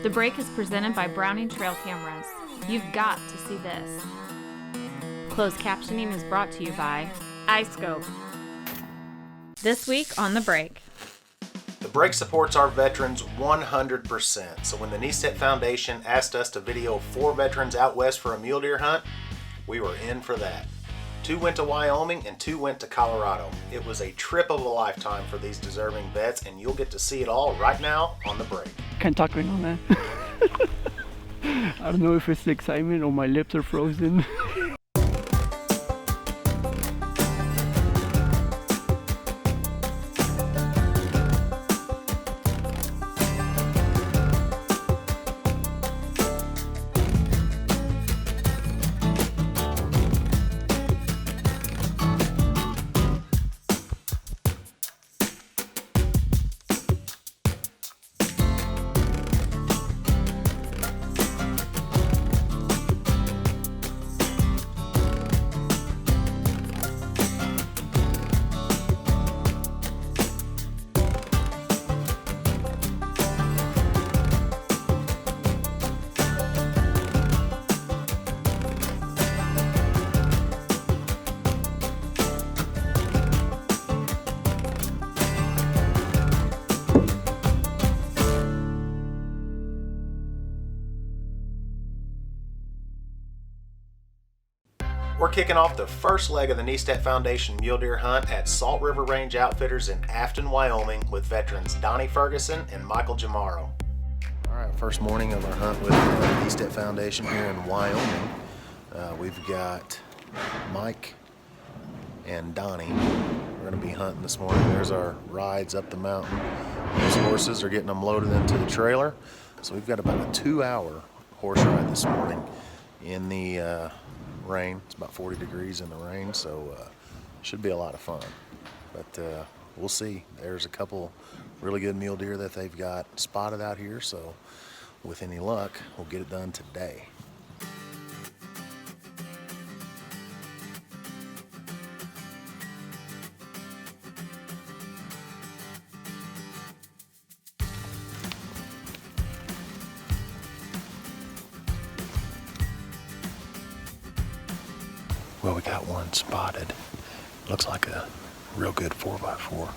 The break is presented by Browning Trail Cameras. You've got to see this. Closed captioning is brought to you by iScope. This week on The Break. The Break supports our veterans 100%, so when the Kniestedt Foundation asked us to video 4 veterans out west for a mule deer hunt, we were in for that. 2 went to Wyoming and 2 went to Colorado. It was a trip of a lifetime for these deserving vets, and you'll get to see it all right now on The Break. Can't talk right now, man. I don't know if it's the excitement or my lips are frozen. We're kicking off the first leg of the Kniestedt Foundation mule deer hunt at Salt River Range Outfitters in Afton, Wyoming with veterans Donnie Ferguson and Michael Jamaro. All right, first morning of our hunt with the Kniestedt Foundation here in Wyoming. We've got Mike and Donnie. We're going to be hunting this morning. There's our rides up the mountain. Those horses are getting them loaded into the trailer. So we've got about a 2-hour horse ride this morning in the rain. It's about 40 degrees in the rain, so should be a lot of fun. But we'll see. There's a couple really good mule deer that they've got spotted out here, so with any luck, we'll get it done today. Well, we got one spotted. Looks like a real good 4x4.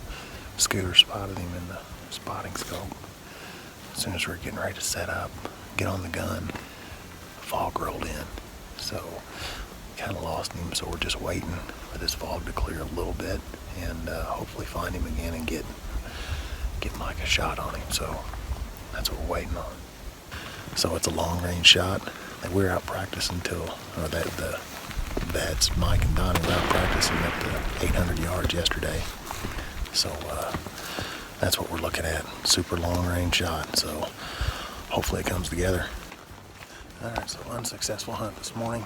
Scooter spotted him in the spotting scope. As soon as we were getting ready to set up, get on the gun, fog rolled in. So kind of lost him, so we're just waiting for this fog to clear a little bit and hopefully find him again and get Mike a shot on him. So that's what we're waiting on. So it's a long range shot. We're out practicing the vets, Mike and Donnie, were out practicing up to 800 yards yesterday. So that's what we're looking at. Super long range shot. So hopefully it comes together. All right, so unsuccessful hunt this morning.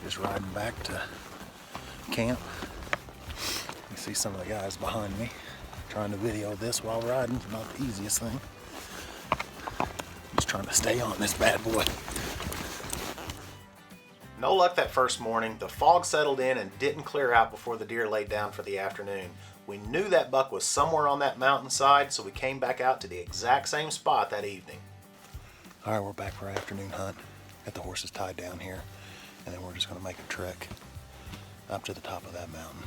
Just riding back to camp. You see some of the guys behind me trying to video this while riding. Not the easiest thing. Just trying to stay on this bad boy. No luck that first morning. The fog settled in and didn't clear out before the deer laid down for the afternoon. We knew that buck was somewhere on that mountainside, so we came back out to the exact same spot that evening. All right, we're back for our afternoon hunt. Got the horses tied down here, and then we're just going to make a trek up to the top of that mountain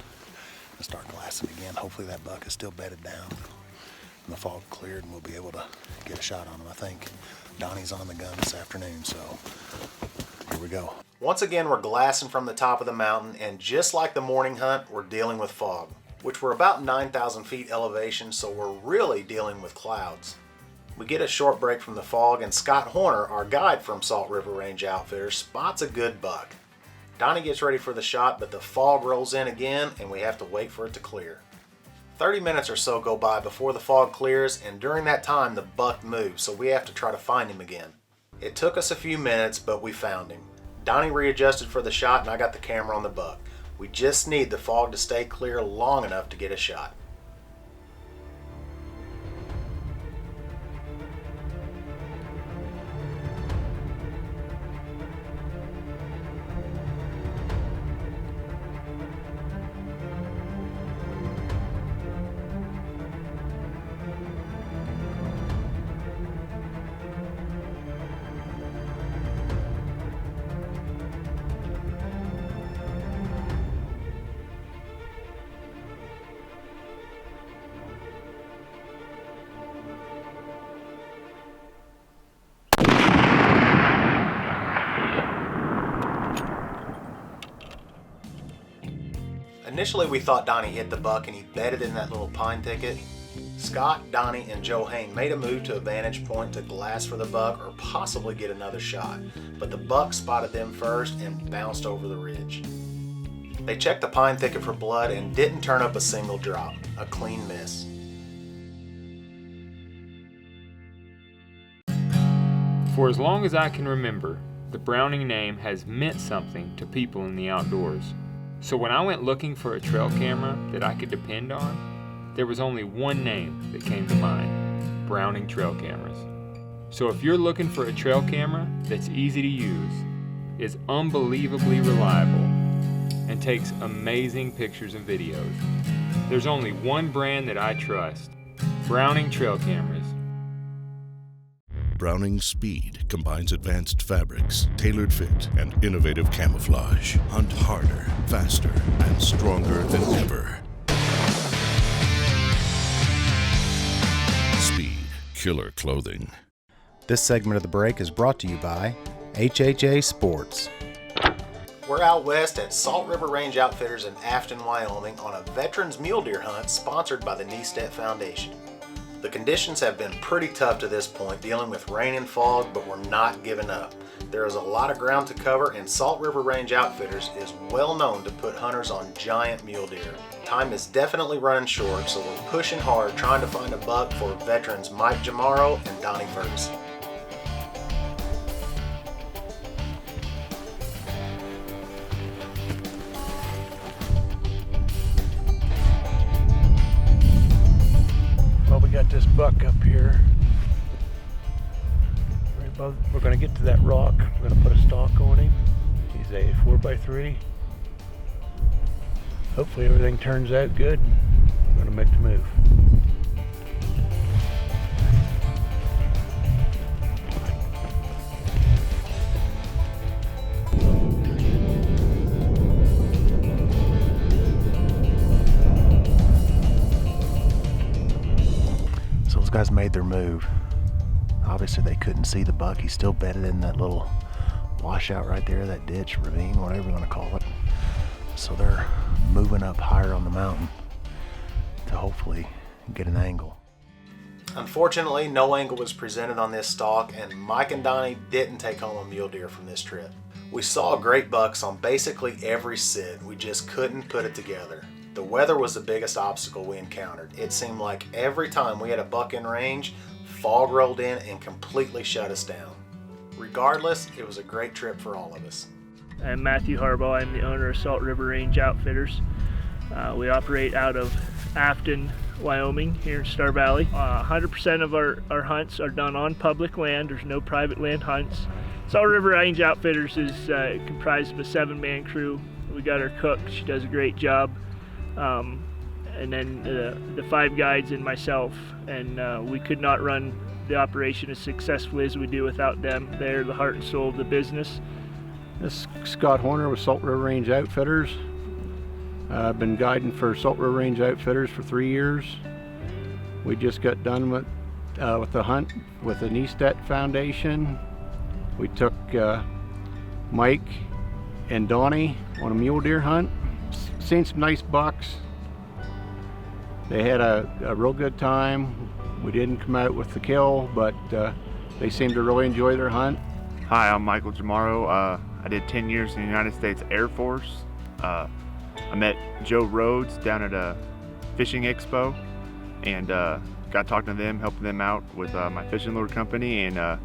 and start glassing again. Hopefully that buck is still bedded down and the fog cleared and we'll be able to get a shot on him. I think Donnie's on the gun this afternoon, so here we go. Once again, we're glassing from the top of the mountain, and just like the morning hunt, we're dealing with fog, which we're about 9,000 feet elevation, so we're really dealing with clouds. We get a short break from the fog, and Scott Horner, our guide from Salt River Range Outfitters, spots a good buck. Donnie gets ready for the shot, but the fog rolls in again, and we have to wait for it to clear. 30 minutes or so go by before the fog clears, and during that time, the buck moves, so we have to try to find him again. It took us a few minutes, but we found him. Donnie readjusted for the shot, and I got the camera on the buck. We just need the fog to stay clear long enough to get a shot. Initially we thought Donnie hit the buck and he bedded in that little pine thicket. Scott, Donnie, and Joe Hain made a move to a vantage point to glass for the buck or possibly get another shot, but the buck spotted them first and bounced over the ridge. They checked the pine thicket for blood and didn't turn up a single drop, a clean miss. For as long as I can remember, the Browning name has meant something to people in the outdoors. So when I went looking for a trail camera that I could depend on, there was only one name that came to mind: Browning Trail Cameras. So if you're looking for a trail camera that's easy to use, is unbelievably reliable, and takes amazing pictures and videos, there's only one brand that I trust: Browning Trail Cameras. Browning Speed combines advanced fabrics, tailored fit, and innovative camouflage. Hunt harder, faster, and stronger than ever. Speed, killer clothing. This segment of the break is brought to you by HHA Sports. We're out west at Salt River Range Outfitters in Afton, Wyoming on a veterans mule deer hunt sponsored by the Kniestedt Foundation. The conditions have been pretty tough to this point, dealing with rain and fog, but we're not giving up. There is a lot of ground to cover, and Salt River Range Outfitters is well known to put hunters on giant mule deer. Time is definitely running short, so we're pushing hard trying to find a buck for veterans Mike Jamaro and Donnie Ferguson. Well, we got this buck up here. We're going to get to that rock. We're going to put a stalk on him. He's a 4x3. Hopefully everything turns out good. We're going to make the move. So those guys made their move. Obviously they couldn't see the buck. He's still bedded in that little washout right there, that ditch, ravine, whatever you want to call it. So they're moving up higher on the mountain to hopefully get an angle. Unfortunately, no angle was presented on this stalk, and Mike and Donnie didn't take home a mule deer from this trip. We saw great bucks on basically every sit. We just couldn't put it together. The weather was the biggest obstacle we encountered. It seemed like every time we had a buck in range, fog rolled in and completely shut us down. Regardless, it was a great trip for all of us. I'm Matthew Harbaugh. I'm the owner of Salt River Range Outfitters. We operate out of Afton, Wyoming, here in Star Valley. 100% of our hunts are done on public land. There's no private land hunts. Salt River Range Outfitters is comprised of a 7-man crew. We got our cook. She does a great job. And then the 5 guides and myself, and we could not run the operation as successfully as we do without them. They're the heart and soul of the business. This is Scott Horner with Salt River Range Outfitters. I've been guiding for Salt River Range Outfitters for 3 years. We just got done with the hunt with the Kniestedt Foundation. We took Mike and Donnie on a mule deer hunt. Seen some nice bucks. They had a real good time. We didn't come out with the kill, but they seemed to really enjoy their hunt. Hi, I'm Michael Jamaro. I did 10 years in the United States Air Force. I met Joe Rhodes down at a fishing expo and got talking to them, helping them out with my fishing lure company, and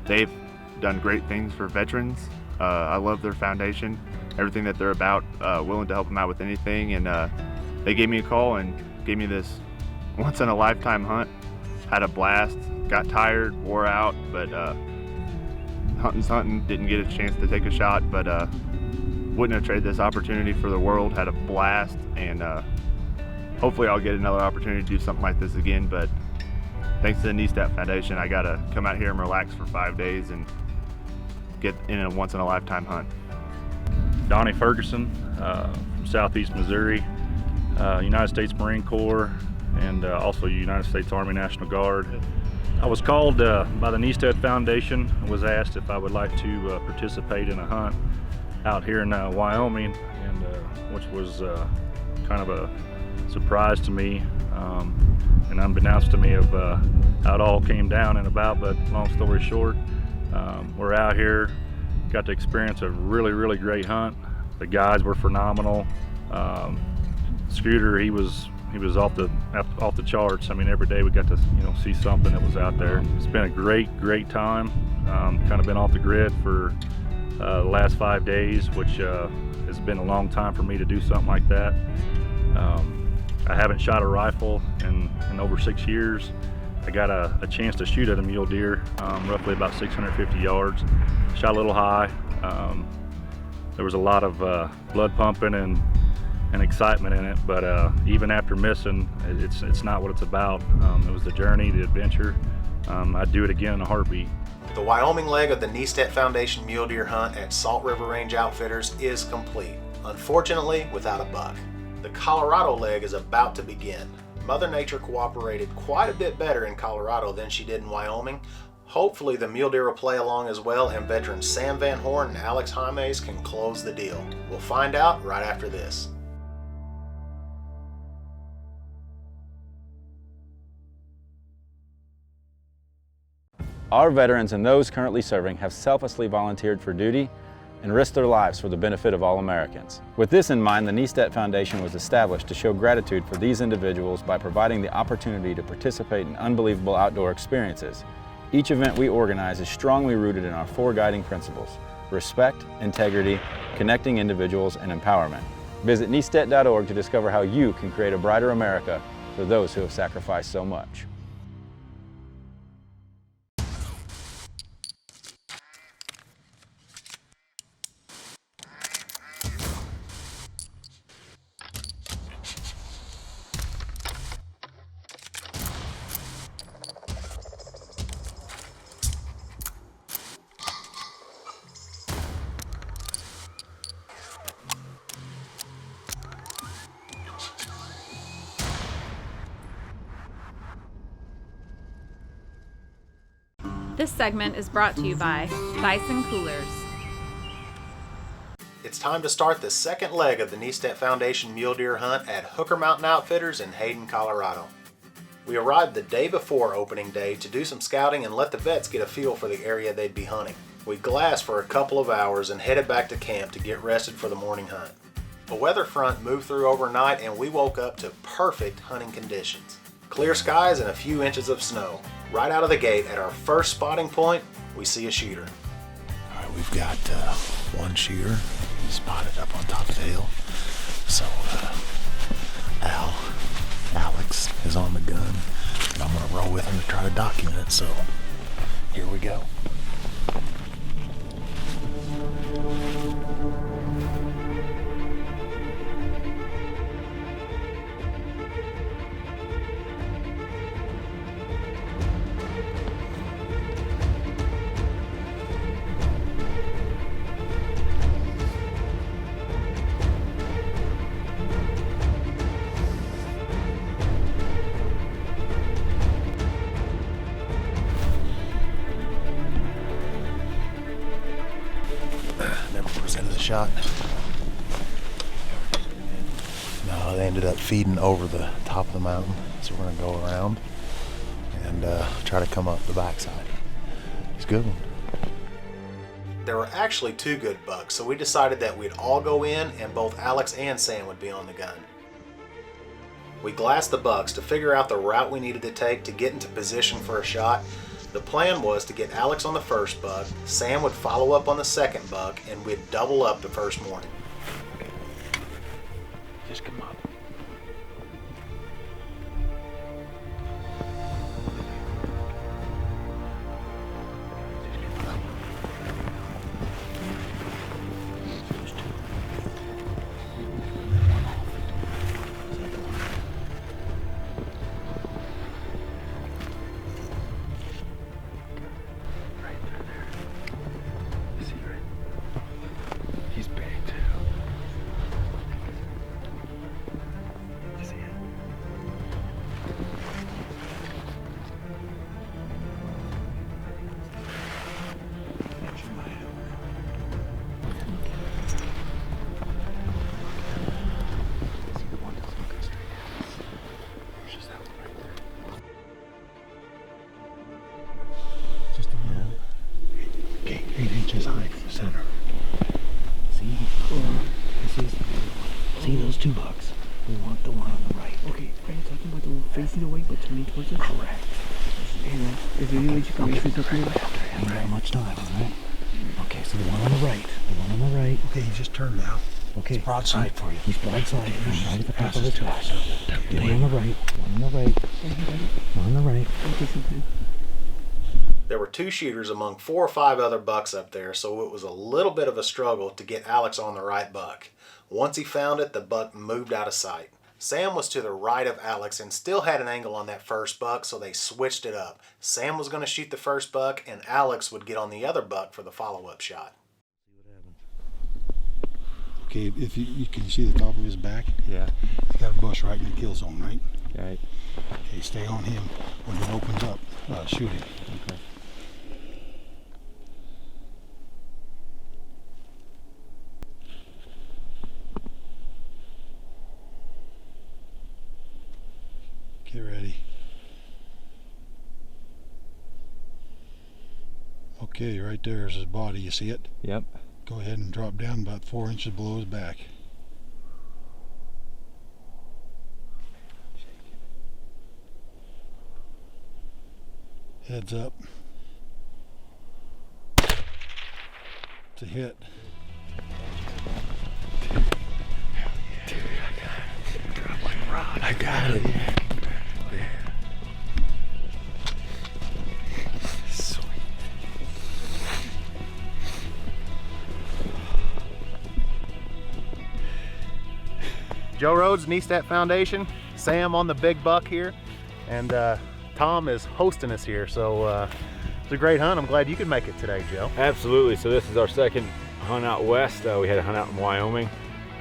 they've done great things for veterans. I love their foundation, everything that they're about, willing to help them out with anything, and they gave me a call and gave me this once-in-a-lifetime hunt. Had a blast, got tired, wore out, but hunting's hunting. Didn't get a chance to take a shot, but wouldn't have traded this opportunity for the world. Had a blast, and hopefully I'll get another opportunity to do something like this again, but thanks to the Kniestedt Foundation, I got to come out here and relax for 5 days and get in a once-in-a-lifetime hunt. Donnie Ferguson from Southeast Missouri, United States Marine Corps, and also United States Army National Guard. I was called by the Kniestedt Foundation and was asked if I would like to participate in a hunt out here in Wyoming, and which was kind of a surprise to me and unbeknownst to me of how it all came down and about. But long story short, we're out here, got to experience a really great hunt. The guys were phenomenal. Scooter, he was off the charts. I mean, every day we got to see something that was out there. It's been a great time. Kind of been off the grid for the last 5 days, which has been a long time for me to do something like that. I haven't shot a rifle in over 6 years. I got a chance to shoot at a mule deer, roughly about 650 yards. Shot a little high. There was a lot of blood pumping and excitement in it, but even after missing, it's not what it's about. It was the journey, the adventure. I'd do it again in a heartbeat. The Wyoming leg of the Kniestedt Foundation mule deer hunt at Salt River Range Outfitters is complete, unfortunately without a buck. The Colorado leg is about to begin. Mother Nature cooperated quite a bit better in Colorado than she did in Wyoming. Hopefully the mule deer will play along as well, and veterans Sam Van Horn and Alex James can close the deal. We'll find out right after this. Our veterans and those currently serving have selflessly volunteered for duty and risked their lives for the benefit of all Americans. With this in mind, the Kniestedt Foundation was established to show gratitude for these individuals by providing the opportunity to participate in unbelievable outdoor experiences. Each event we organize is strongly rooted in our 4 guiding principles: respect, integrity, connecting individuals, and empowerment. Visit Kniestedt.org to discover how you can create a brighter America for those who have sacrificed so much. This segment is brought to you by Bison Coolers. It's time to start the second leg of the Kniestedt Foundation mule deer hunt at Hooker Mountain Outfitters in Hayden, Colorado. We arrived the day before opening day to do some scouting and let the vets get a feel for the area they'd be hunting. We glassed for a couple of hours and headed back to camp to get rested for the morning hunt. A weather front moved through overnight and we woke up to perfect hunting conditions. Clear skies and a few inches of snow. Right out of the gate at our first spotting point, we see a shooter. All right, we've got one shooter spotted up on top of the hill. So Alex is on the gun, and I'm gonna roll with him to try to document it. So here we go. Shot. No, they ended up feeding over the top of the mountain, so we're gonna go around and try to come up the backside. It's a good one. There were actually 2 good bucks, so we decided that we'd all go in and both Alex and Sam would be on the gun. We glassed the bucks to figure out the route we needed to take to get into position for a shot. The plan was to get Alex on the first buck, Sam would follow up on the second buck, and we'd double up the first morning. Just come up. towards it? Correct. Is there any way you can reach this up here? I don't have much time, alright? Okay, so the one on the right. The one on the right. Okay, he just turned now. Okay. It's broadside for you. He's broadside. Right at the top of the track. One on the right. One on the right. One on the right. There were 2 shooters among 4 or 5 other bucks up there, so it was a little bit of a struggle to get Alex on the right buck. Once he found it, the buck moved out of sight. Sam was to the right of Alex and still had an angle on that first buck, so they switched it up. Sam was going to shoot the first buck, and Alex would get on the other buck for the follow-up shot. Okay, if you can see the top of his back? Yeah. He's got a bush right in the kill zone, right? Right. Okay, stay on him. When he opens up, shoot him. Okay. Get ready. Okay, right there is his body. You see it? Yep. Go ahead and drop down about 4 inches below his back. Heads up. It's a hit. Dude, I got it. Drop like a rock. I got it. Sweet. Joe Rhodes, Kniestedt Foundation, Sam on the big buck here, and Tom is hosting us here, so it's a great hunt. I'm glad you could make it today, Joe. Absolutely. So this is our second hunt out west. We had a hunt out in Wyoming,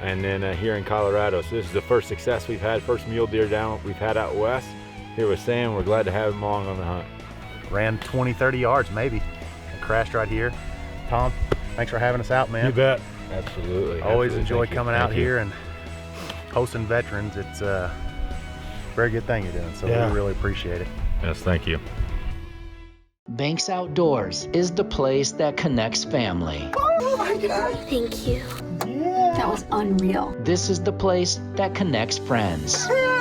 and then here in Colorado. So this is the first success we've had, first mule deer down we've had out west. Here with Sam, we're glad to have him along on the hunt. Ran 20, 30 yards maybe, and crashed right here. Tom, thanks for having us out, man. You bet. Absolutely. Always Absolutely. enjoy Thank you. coming out Thank you. here and hosting veterans. It's a very good thing you're doing, so Yeah. we really appreciate it. Yes, thank you. Banks Outdoors is the place that connects family. Oh my God. Thank you. Yeah. That was unreal. This is the place that connects friends. Yeah,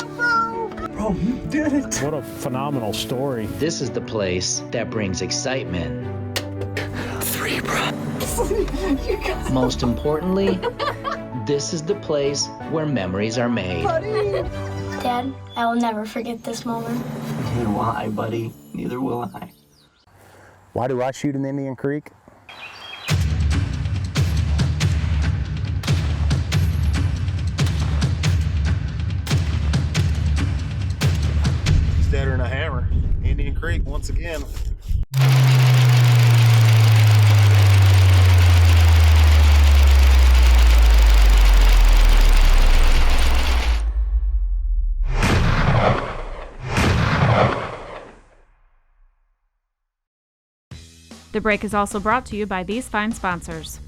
bro, you did it. What a phenomenal story. This is the place that brings excitement. 3, bro. Most importantly, this is the place where memories are made. Dad, I will never forget this moment. Neither will I, buddy. Neither will I. Why do I shoot in Indian Creek? He's deader than a hammer. Indian Creek once again. The break is also brought to you by these fine sponsors.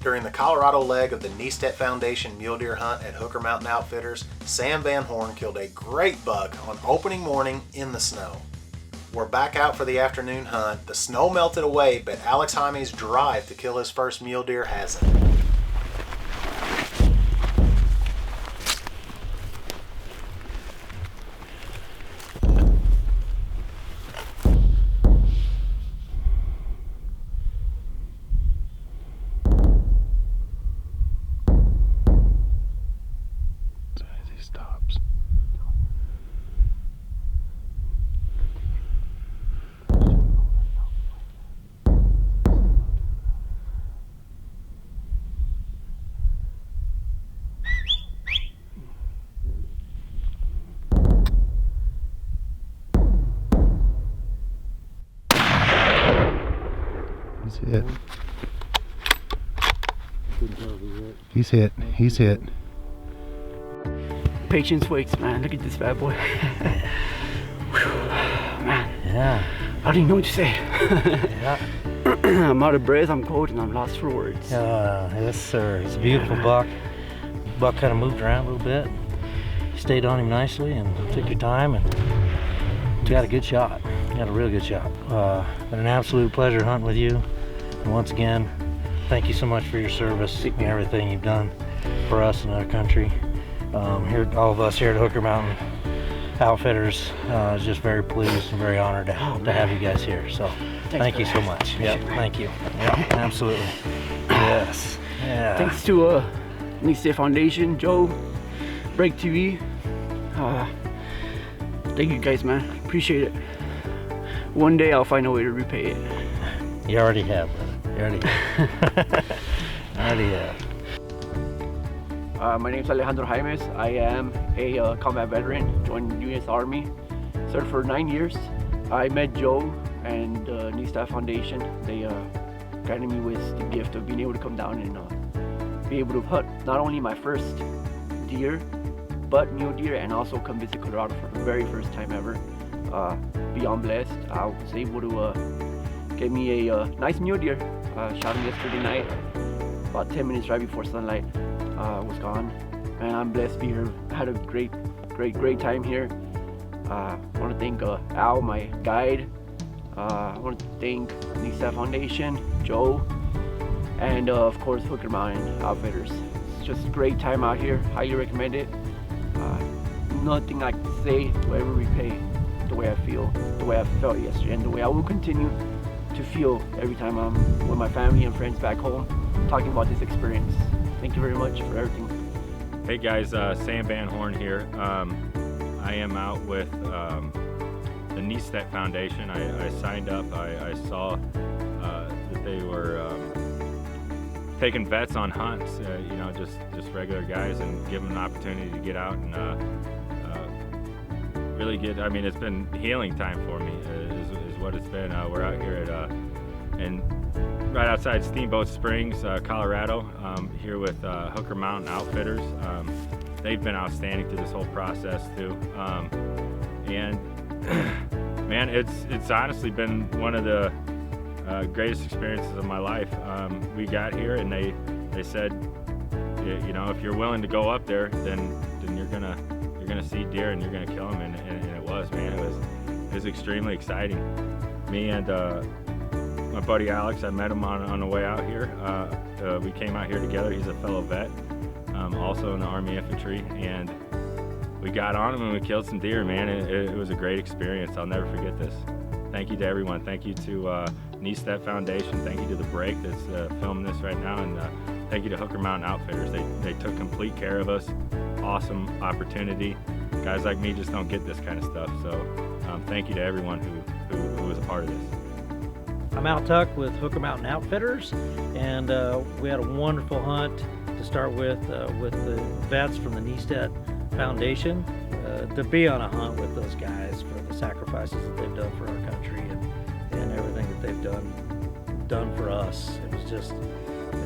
During the Colorado leg of the Kniestedt Foundation mule deer hunt at Hooker Mountain Outfitters, Sam Van Horn killed a great buck on opening morning in the snow. We're back out for the afternoon hunt. The snow melted away, but Alex Jaime's drive to kill his first mule deer hasn't. He's hit. He's hit. He's hit. Patience waits, man. Look at this bad boy. Man. Yeah. I don't even know what to say. Yeah. I'm out of breath, I'm cold, and I'm lost for words. Yes, sir. It's a beautiful buck. Buck kind of moved around a little bit. Stayed on him nicely and took your time, and you got a good shot. You got a real good shot. Been an absolute pleasure hunting with you. And once again, thank you so much for your service and everything you've done for us and our country. Here, all of us here at Hooker Mountain Outfitters. Just very pleased and very honored to have you guys here. So thank you so much. Yep, thank you. Yeah, absolutely. Yes. Yeah. Thanks to Kniestedt Foundation, Joe, Break TV. Thank you guys, man. Appreciate it. One day I'll find a way to repay it. You already have, brother. You already have. Already have. My name is Alejandro Jaimes. I am a combat veteran, joined the U.S. Army, served for 9 years. I met Joe and Kniestedt Foundation. They granted me with the gift of being able to come down and be able to hunt not only my first deer, but mule deer, and also come visit Colorado for the very first time ever. Beyond blessed, I was able to get me a nice mule deer. Shot him yesterday night, about 10 minutes right before sunlight was gone. And I'm blessed to be here. I had a great time here. I want to thank Al, my guide. I want to thank Kniestedt Foundation, Joe, and of course Hooker Mountain Outfitters. It's just a great time out here. Highly recommend it. Nothing I can say will ever repay the way I feel, the way I felt yesterday, and the way I will continue to feel every time I'm with my family and friends back home talking about this experience. Thank you very much for everything. Hey guys, Sam Van Horn here. I am out with the Kniestedt Foundation. I signed up. I saw that they were taking vets on hunts, you know, just regular guys, and give them an opportunity to get out and really get. I mean, it's been healing time for me. Is what it's been. We're out here at and right outside Steamboat Springs, Colorado. Here with Hooker Mountain Outfitters. They've been outstanding through this whole process too. And man, it's honestly been one of the greatest experiences of my life. We got here and they said, you know, if you're willing to go up there, then you're gonna see deer and you're gonna kill them, and it was, man. It was extremely exciting. Me and my buddy Alex, I met him on the way out here. We came out here together. He's a fellow vet, also in the Army Infantry, and we got on him and we killed some deer, man. It was a great experience. I'll never forget this. Thank you to everyone. Thank you to Kniestedt Foundation. Thank you to The Break that's filming this right now, and thank you to Hooker Mountain Outfitters. They took complete care of us. Awesome opportunity. Guys like me just don't get this kind of stuff, so thank you to everyone who was a part of this. I'm Al Tuck with Hooker Mountain Outfitters, and we had a wonderful hunt to start with the vets from the Kniestedt Foundation. To be on a hunt with those guys for the sacrifices that they've done for our country and everything that they've done for us, it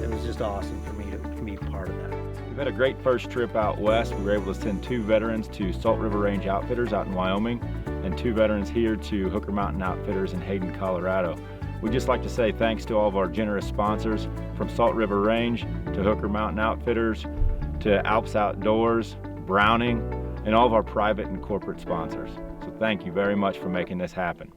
was just awesome for me to be part of that. We've had a great first trip out west. We were able to send 2 veterans to Salt River Range Outfitters out in Wyoming, and 2 veterans here to Hooker Mountain Outfitters in Hayden, Colorado. We'd just like to say thanks to all of our generous sponsors, from Salt River Range to Hooker Mountain Outfitters to Alps Outdoors, Browning, and all of our private and corporate sponsors. So thank you very much for making this happen.